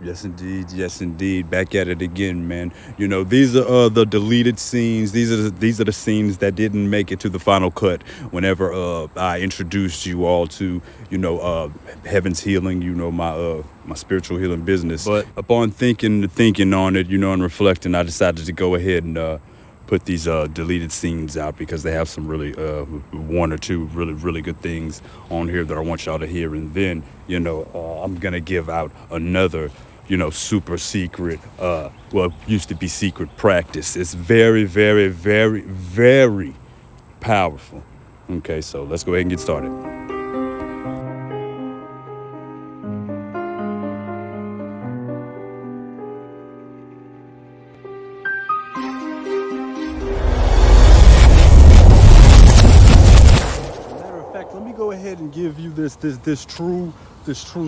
Yes, indeed. Yes, indeed. Back at it again, man. These are the deleted scenes. These are the scenes that didn't make it to the final cut. Whenever I introduced you all to Heaven's Healing, my spiritual healing business. But upon thinking on it, and reflecting, I decided to go ahead and put these deleted scenes out because they have some really one or two really good things on here that I want y'all to hear. And then I'm gonna give out another super secret, used to be secret practice. It's very, very, very, very powerful. Okay, so let's go ahead and get started. Matter of fact, let me go ahead and give you this true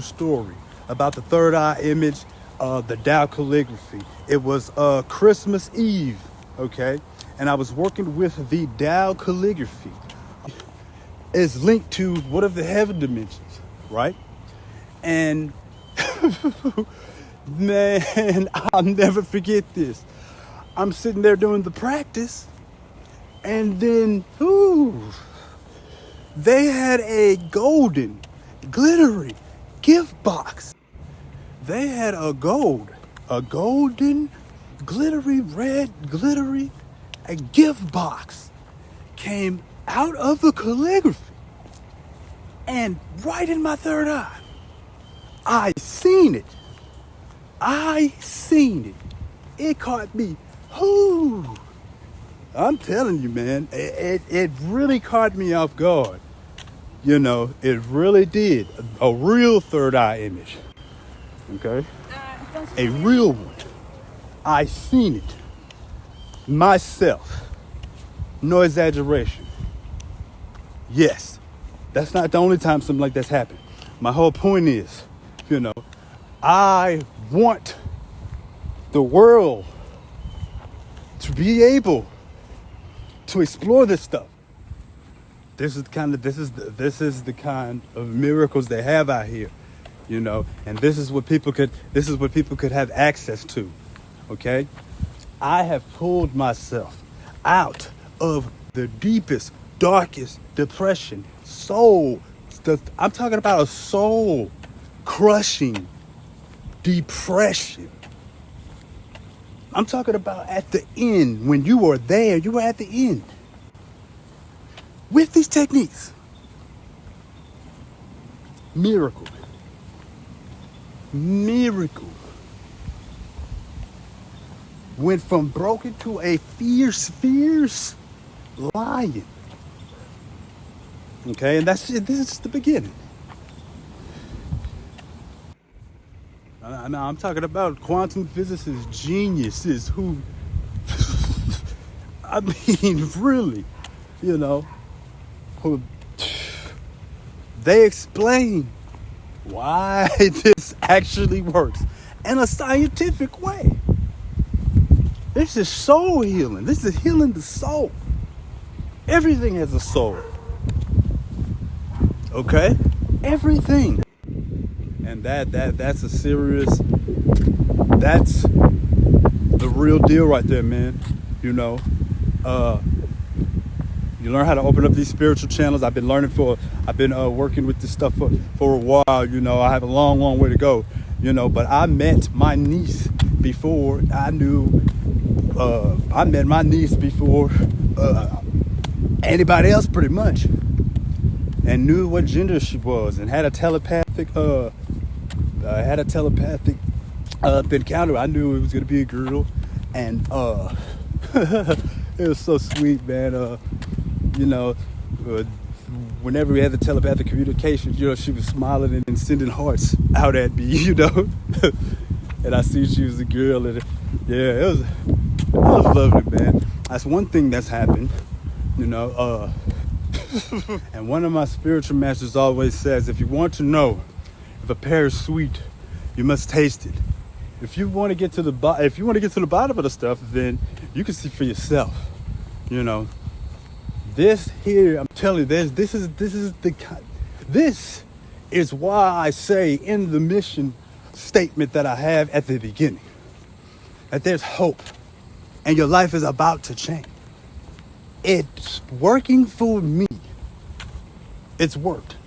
story about the third eye image, the Tao calligraphy. It was Christmas Eve, okay, and I was working with the Tao calligraphy. It's linked to one of the heaven dimensions, right? And man, I'll never forget this. I'm sitting there doing the practice, and then they had a golden, glittery gift box. They had a golden, glittery, red, glittery, a gift box came out of the calligraphy and right in my third eye. I seen it. It caught me. I'm telling you, man, it really caught me off guard. It really did. A real third eye image. Okay? A real one. I seen it. Myself. No exaggeration. Yes. That's not the only time something like that's happened. My whole point is, I want the world to be able to explore this stuff. This is the kind of miracles they have out here, and this is what people could have access to. Okay? I have pulled myself out of the deepest, darkest depression. I'm talking about a soul crushing depression. I'm talking about at the end, when you were there, you were at the end. With these techniques. Miracle. Went from broken to a fierce lion. Okay, and this is the beginning. I'm talking about quantum physicists, geniuses who, I mean, really, who they explain why this actually works in a scientific way. This is soul healing. This is healing the soul. Everything has a soul. Okay? Everything. And that's that's the real deal right there, man. You learn how to open up these spiritual channels. I've been working with this stuff for a while. I have a long way to go. But I met my niece before anybody else, pretty much, and knew what gender she was, and had a telepathic encounter. I knew it was gonna be a girl, and it was so sweet, man. Whenever we had the telepathic communication, she was smiling and sending hearts out at me, and I see she was a girl, and it was lovely, man. That's one thing that's happened, and one of my spiritual masters always says, if you want to know if a pear is sweet, you must taste it. If you want to get to the bottom of the stuff, then you can see for yourself. This here, I'm telling you, this is why I say in the mission statement that I have at the beginning, that there's hope and your life is about to change. It's working for me. It's worked.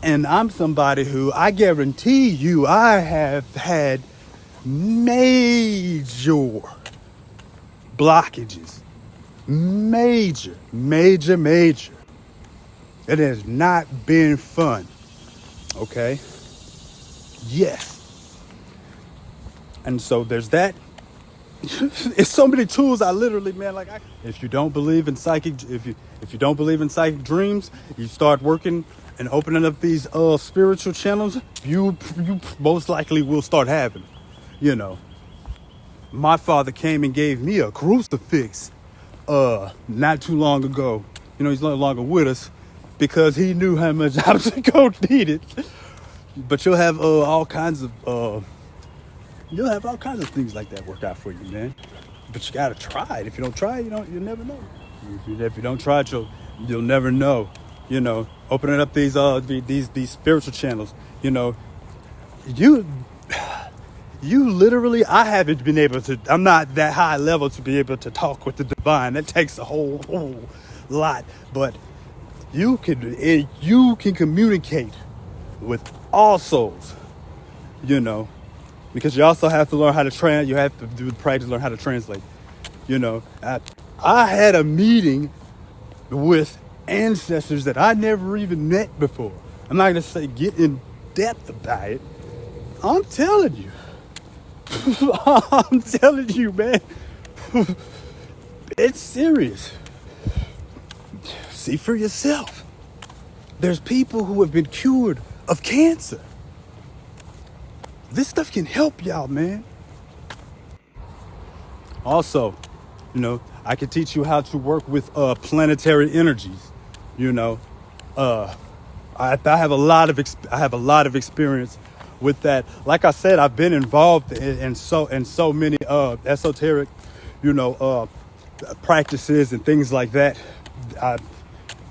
And I'm somebody who, I guarantee you, I have had major blockages. Major. It has not been fun. Okay? Yes. And so there's that. It's so many tools. I literally, man, if you don't believe in if you don't believe in psychic dreams, you start working and opening up these spiritual channels, you most likely will start having it. You know, my father came and gave me a crucifix not too long ago. You know, he's no longer with us because he knew how much I was going to need it. But you'll have all kinds of things like that work out for you, man. But you gotta try it. If you don't try it, you'll never know. If you don't try it, you'll never know. You know, opening up these spiritual channels. You know, you literally, I haven't been able to. I'm not that high level to be able to talk with the divine. That takes a whole lot. But you can communicate with all souls. You know. Because you also have to learn how to you have to do the practice, learn how to translate. You know, I had a meeting with ancestors that I never even met before. I'm not going to say get in depth about it. I'm telling you. I'm telling you, man. It's serious. See for yourself. There's people who have been cured of cancer. This stuff can help y'all, man. Also, you know, I can teach you how to work with planetary energies. You know, I have a lot of experience with that. Like I said, I've been involved in so many esoteric, you know, practices and things like that.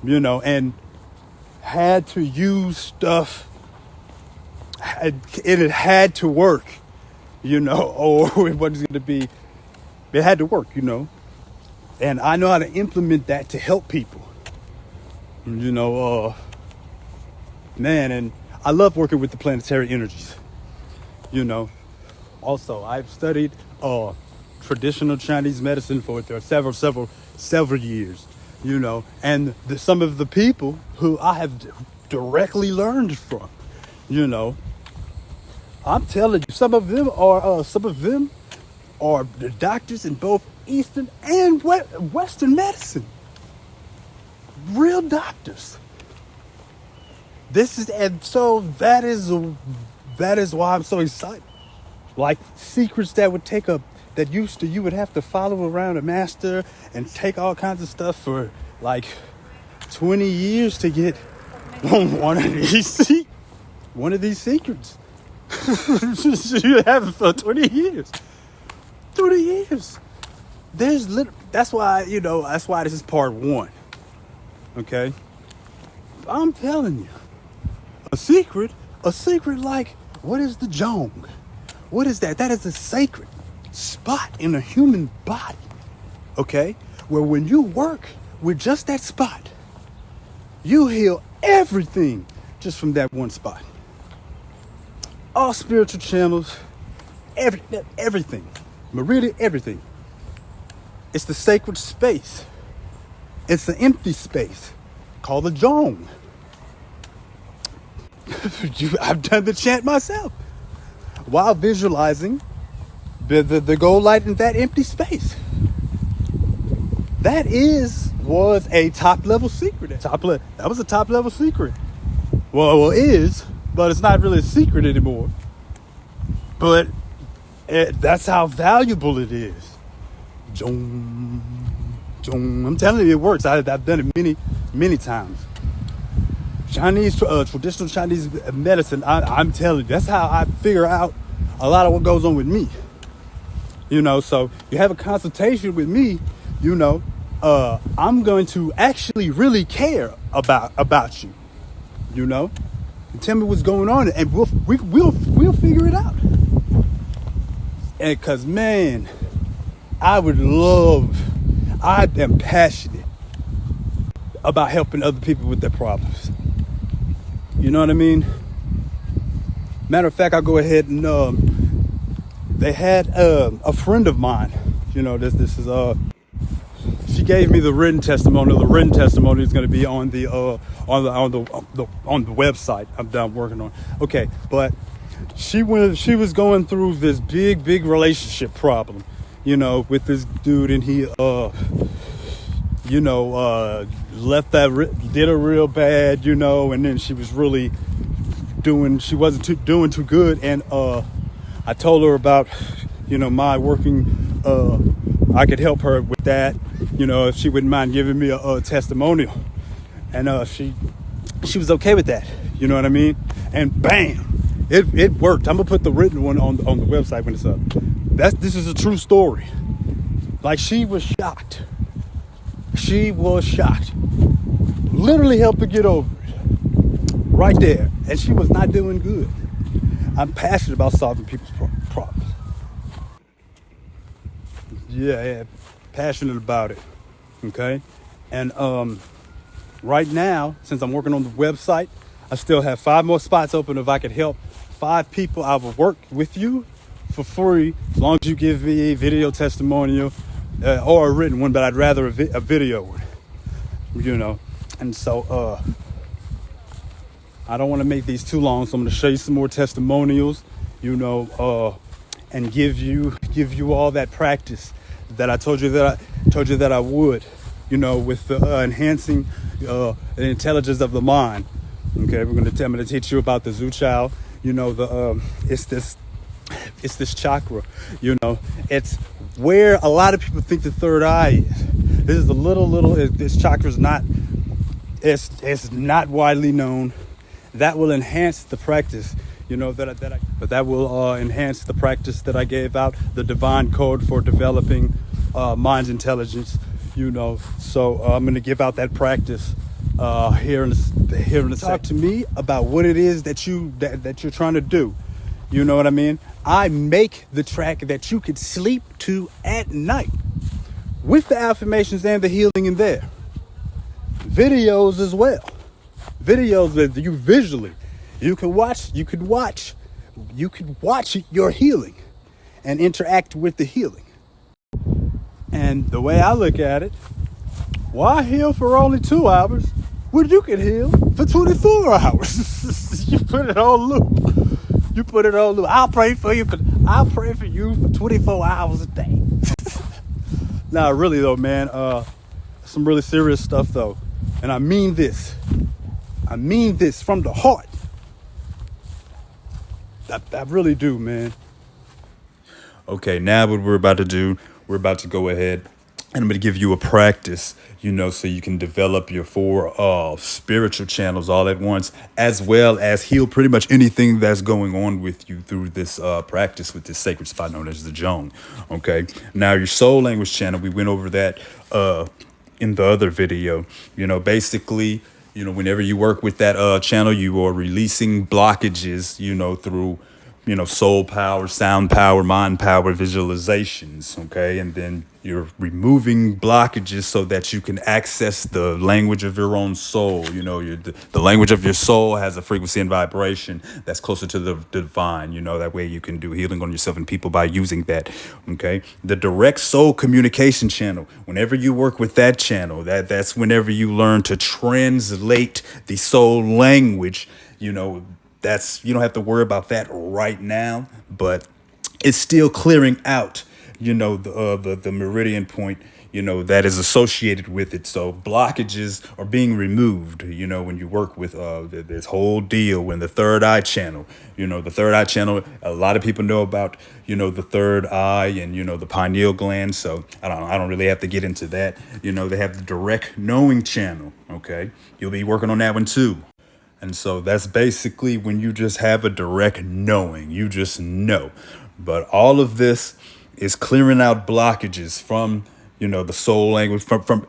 You know, and had to use stuff. It had to work, you know, or it wasn't going to be. It had to work, you know, and I know how to implement that to help people. You know, man, and I love working with the planetary energies. You know, also I've studied traditional Chinese medicine for several years. You know, and some of the people who I have directly learned from. You know, I'm telling you, some of them are the doctors in both Eastern and Western medicine. Real doctors. That is why I'm so excited. Like secrets that you would have to follow around a master and take all kinds of stuff for like 20 years to get one of these secrets. You have it for 20 years. 20 years. That's why this is part one. Okay? I'm telling you. A secret like, what is the Jong? What is that? That is a sacred spot in a human body. Okay? Where when you work with just that spot, you heal everything just from that one spot. All spiritual channels, everything, meridian, everything. It's the sacred space. It's the empty space called the Jong. I've done the chant myself while visualizing the gold light in that empty space. That was a top level secret. That was a top level secret. Well, is. But it's not really a secret anymore. But that's how valuable it is. Jong, jong. I'm telling you, it works. I've done it many times. Traditional Chinese medicine, I'm telling you, that's how I figure out a lot of what goes on with me. You know, so you have a consultation with me, you know, I'm going to actually really care about you, you know. Tell me what's going on, and we'll figure it out. And cause man, I am passionate about helping other people with their problems. You know what I mean? Matter of fact, I'll go ahead and they had a friend of mine. You know, this is she gave me the written testimonial. The written testimony is going to be on the website I'm done working on. Okay, but she was going through this big relationship problem, you know, with this dude, and he left did her real bad, you know, and then she was really doing too good, and I told her about, you know, my working, I could help her with that, you know, if she wouldn't mind giving me a testimonial, and she was okay with that, you know what I mean, and bam, it worked. I'm gonna put the written one on the website when it's up. This is a true story. Like, she was shocked. Literally helped her get over it right there, and she was not doing good. I'm passionate about solving people's problems. Yeah, passionate about it. Okay, and right now, since I'm working on the website, I still have 5 more spots open. If I could help 5 people, I will work with you for free, as long as you give me a video testimonial or a written one. But I'd rather a video one, you know. And so I don't want to make these too long, so I'm going to show you some more testimonials, you know, and give you all that practice that I told you that I would, you know, with enhancing the intelligence of the mind. Okay, I'm going to teach you about the Zuchao. You know, it's this chakra. You know, it's where a lot of people think the third eye is. This is this chakra is not. It's not widely known. That will enhance the practice, you know, but that will enhance the practice that I gave out, the divine code for developing mind's intelligence, you know. So I'm going to give out that practice here in the talk to me about what it is that you're trying to do. You know what I mean? I make the track that you could sleep to at night with the affirmations and the healing in there. Videos as well. Videos that you visually, you could watch your healing and interact with the healing. And the way I look at it, why heal for only 2 hours when you can heal for 24 hours? You put it on loop. I'll pray for you for 24 hours a day. Nah, really though, man, some really serious stuff though. And I mean this from the heart. I really do, man. Okay, now what we're about to do, we're about to go ahead and I'm going to give you a practice, you know, so you can develop your 4 spiritual channels all at once, as well as heal pretty much anything that's going on with you through this practice with this sacred spot known as the Jong. Okay, now your soul language channel, we went over that in the other video. You know, basically, you know, whenever you work with that channel, you are releasing blockages, you know, through, you know, soul power, sound power, mind power, visualizations. Okay, and then you're removing blockages so that you can access the language of your own soul. You know, the language of your soul has a frequency and vibration that's closer to the divine. You know, that way you can do healing on yourself and people by using that. Okay, the direct soul communication channel, whenever you work with that channel, that's whenever you learn to translate the soul language. You know, you don't have to worry about that right now, but it's still clearing out, you know, the meridian point, you know, that is associated with it. So blockages are being removed, you know, when you work with this whole deal. When the third eye channel, you know, the third eye channel, a lot of people know about, you know, the third eye and, you know, the pineal gland. So I don't really have to get into that. You know, they have the direct knowing channel. Okay, you'll be working on that one too. And so that's basically when you just have a direct knowing, you just know. But all of this is clearing out blockages from, you know, the soul language, from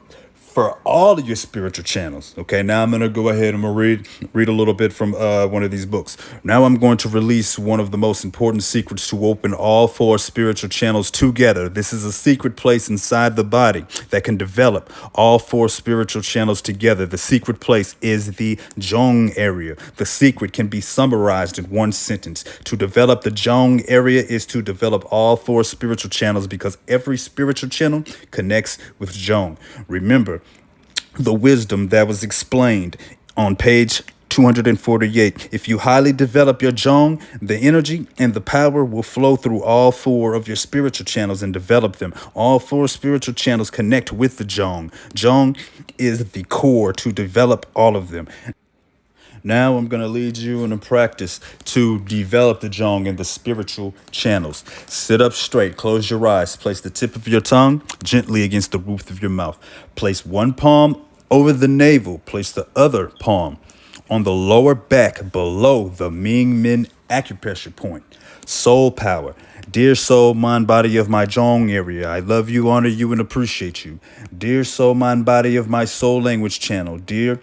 for all of your spiritual channels. Okay, now I'm going to go ahead and read a little bit from one of these books. Now I'm going to release one of the most important secrets to open all 4 spiritual channels together. This is a secret place inside the body that can develop all 4 spiritual channels together. The secret place is the Jong area. The secret can be summarized in one sentence. To develop the Jong area is to develop all 4 spiritual channels, because every spiritual channel connects with Jong. Remember the wisdom that was explained on page 248. If you highly develop your Jong, the energy and the power will flow through all 4 of your spiritual channels and develop them. All 4 spiritual channels connect with the Jong. Jong is the core to develop all of them. Now I'm going to lead you in a practice to develop the Jong in the spiritual channels. Sit up straight, close your eyes, place the tip of your tongue gently against the roof of your mouth. Place one palm over the navel, place the other palm on the lower back below the Ming Min acupressure point. Soul power. Dear soul, mind, body of my Jong area, I love you, honor you, and appreciate you. Dear soul, mind, body of my soul language channel. Dear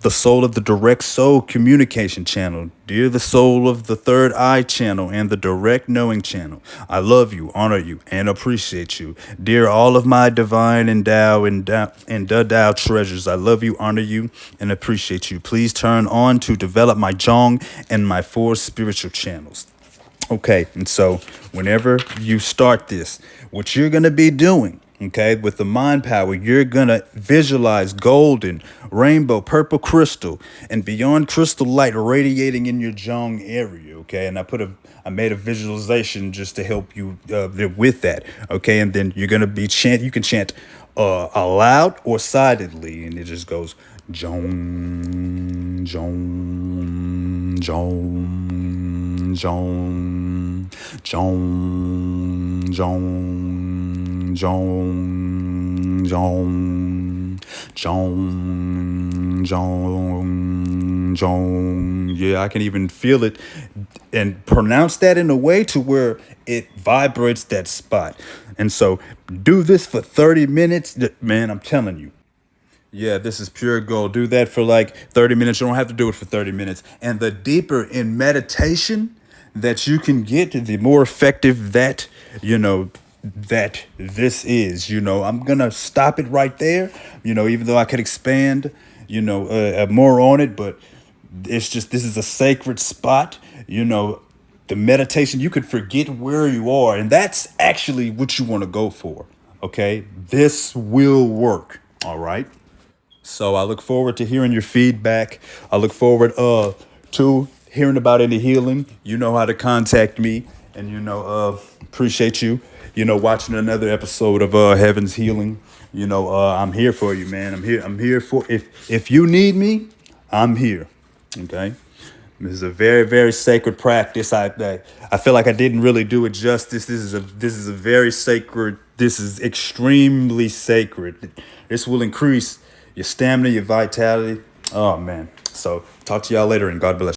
the soul of the direct soul communication channel. Dear the soul of the third eye channel and the direct knowing channel. I love you, honor you, and appreciate you. Dear all of my divine and Dao treasures, I love you, honor you, and appreciate you. Please turn on to develop my Jong and my 4 spiritual channels. Okay, and so whenever you start this, what you're going to be doing, okay, with the mind power, you're going to visualize golden, rainbow, purple crystal, and beyond crystal light radiating in your Jong area, okay? And I made a visualization just to help you with that, okay? And then you're going to be you can chant aloud or silently, and it just goes Jong, Jong, Jong, Jong, Jong, Jong, Jong, Jong, Jong, Jong, Jong. Yeah, I can even feel it and pronounce that in a way to where it vibrates that spot. And so do this for 30 minutes. Man, I'm telling you. Yeah, this is pure gold. Do that for like 30 minutes. You don't have to do it for 30 minutes. And the deeper in meditation that you can get, the more effective that, that this is. I'm going to stop it right there, even though I could expand, more on it. But it's just, this is a sacred spot, the meditation, you could forget where you are. And that's actually what you want to go for. Okay. This will work. All right. So I look forward to hearing your feedback. I look forward to hearing about any healing. You know how to contact me, and appreciate you. Watching another episode of Heaven's Healing. I'm here for you, man. I'm here for if you need me, I'm here. Okay. This is a very, very sacred practice. I feel like I didn't really do it justice. This is a very sacred. This is extremely sacred. This will increase your stamina, your vitality. Oh man. So talk to y'all later, and God bless.